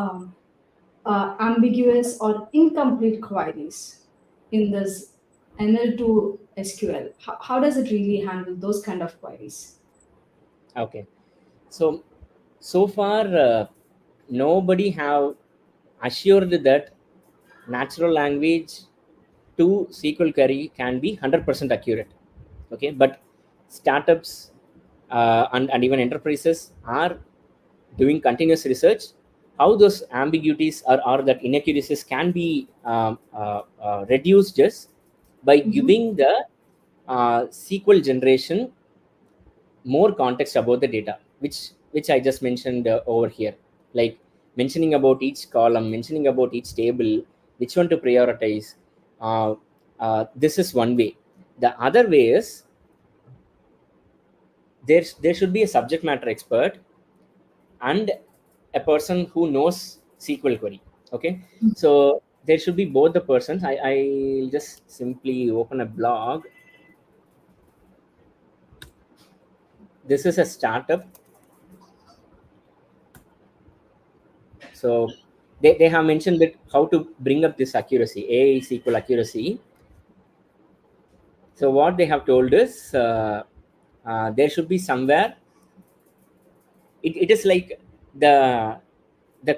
ambiguous or incomplete queries in this NL2 SQL? How does it really handle those kind of queries? Okay, so far nobody have assured that natural language to SQL query can be 100% accurate. Okay, but startups and even enterprises are doing continuous research, how those ambiguities or that inaccuracies can be reduced just by giving the SQL generation more context about the data, which I just mentioned over here, like mentioning about each column, mentioning about each table, which one to prioritize. This is one way. The other way is there should be a subject matter expert and a person who knows SQL query. Okay, so there should be both the persons. I'll just simply open a blog. This is a startup. So they have mentioned that how to bring up this accuracy, AI SQL accuracy. So what they have told is there should be somewhere. It is like the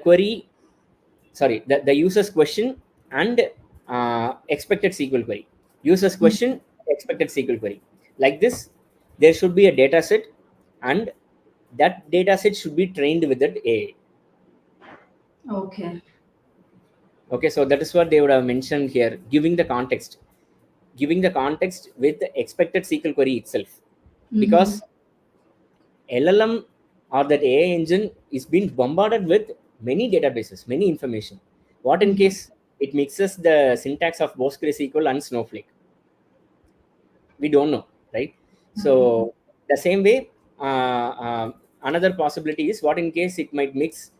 query, sorry, the user's question and expected SQL query. User's question, expected SQL query. Like this, there should be a data set, and that data set should be trained with that AI. Okay. Okay, so that is what they would have mentioned here, giving the context with the expected SQL query itself. Because LLM or that AI engine is being bombarded with many databases, many information. What in case it mixes the syntax of PostgreSQL and Snowflake? We don't know, right? So the same way, another possibility is what in case it might mix,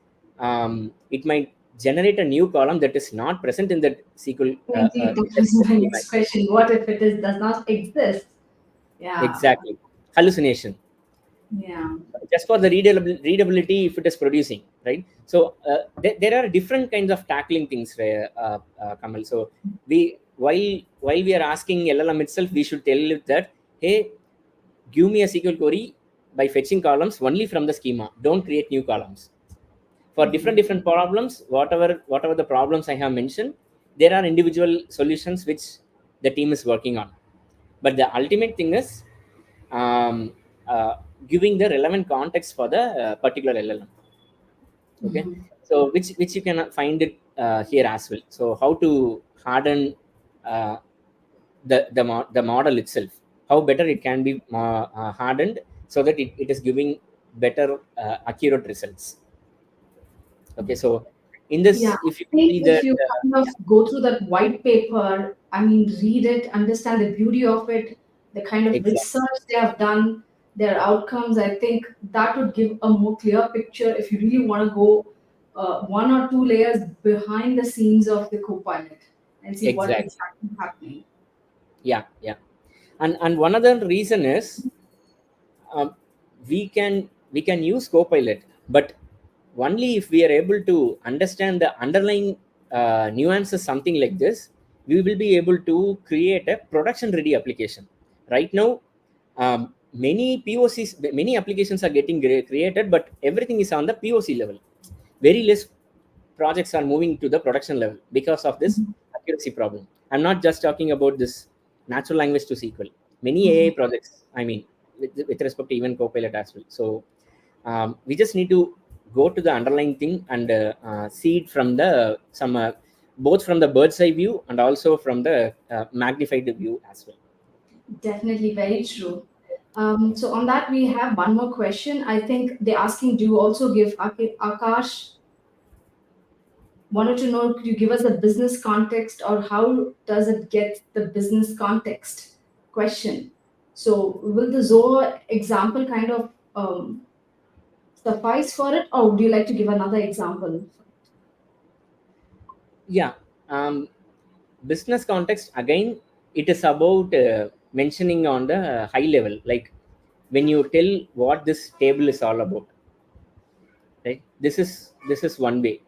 it might generate a new column that is not present in that SQL. Indeed, that is my next question. What if it does not exist? Yeah. Exactly. Hallucination. Yeah. Just for the readability if it is producing, right? So there are different kinds of tackling things, Kamal. So while we are asking LLM itself, we should tell it that, hey, give me a SQL query by fetching columns only from the schema. Don't create new columns. For different problems, whatever the problems I have mentioned, there are individual solutions which the team is working on. But the ultimate thing is giving the relevant context for the particular LLM. Okay, so which you can find it here as well. So how to harden the model itself, how better it can be hardened so that it is giving better accurate results. Okay, so in this, Yeah, if you I think see if the you kind of go through that white paper, I mean, read it, understand the beauty of it, the kind of exactly. research they have done, their outcomes, I think that would give a more clear picture if you really want to go one or two layers behind the scenes of the Copilot and see what Exactly. exactly happening. Yeah, and one other reason is um, we can use Copilot, but only if we are able to understand the underlying nuances, something like this, we will be able to create a production ready application. Right now, many POCs, many applications are getting created, but everything is on the POC level. Very less projects are moving to the production level because of this accuracy problem. I'm not just talking about this natural language to SQL. Many AI projects, I mean, with respect to even Copilot as well. So we just need to go to the underlying thing and see it from the both from the bird's eye view and also from the magnified view as well. Definitely, very true. So on that, we have one more question. I think they're asking, do you also give Akash wanted to know, could you give us a business context or how does it get the business context question? So will the Zoho example kind of suffice for it, or would you like to give another example? Yeah. Business context, again, it is about mentioning on the high level, like when you tell what this table is all about, right? This is one way.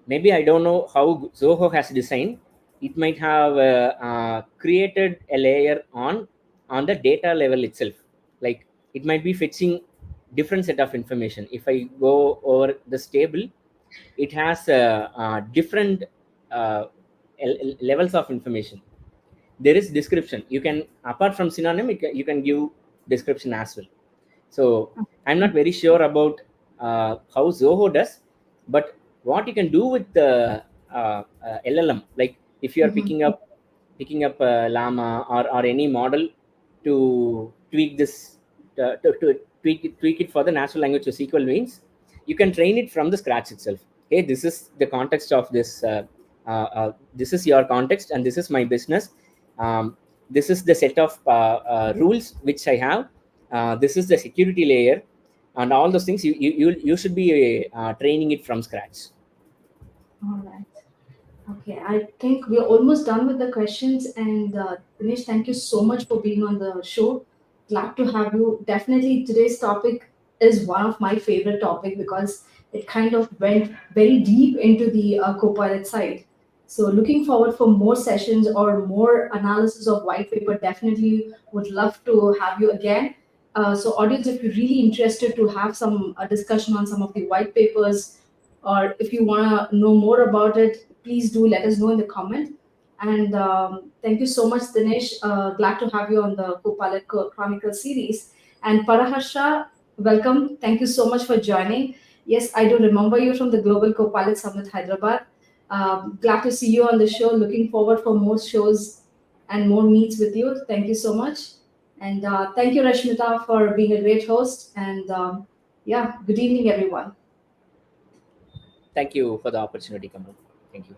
Maybe I don't know how Zoho has designed. It might have created a layer on the data level itself. Like it might be fetching different set of information. If I go over this table, it has different uh, levels of information. There is description. You can, apart from synonym, you can give description as well. So I'm not very sure about how Zoho does, but what you can do with the LLM, like if you are picking up Llama or any model to tweak this, to tweak it for the natural language or SQL means, you can train it from the scratch itself. Hey, this is the context of this. This is your context, and this is my business. This is the set of rules which I have. This is the security layer, and all those things. You should be training it from scratch. All right. Okay, I think we're almost done with the questions. And Dinesh, thank you so much for being on the show. Glad to have you. Definitely, today's topic is one of my favorite topic because it kind of went very deep into the Copilot side. So, looking forward for more sessions or more analysis of white paper. Definitely would love to have you again. So, audience, if you're really interested to have some discussion on some of the white papers, or if you want to know more about it, please do let us know in the comment. And thank you so much, Dinesh. Glad to have you on the Copilot Chronicle series. And Paraharsha, welcome. Thank you so much for joining. Yes, I do remember you from the Global Copilot Summit, Hyderabad. Glad to see you on the show. Looking forward for more shows and more meets with you. Thank you so much. And thank you, Rashmita, for being a great host. And yeah, good evening, everyone. Thank you for the opportunity, Kamal. Thank you.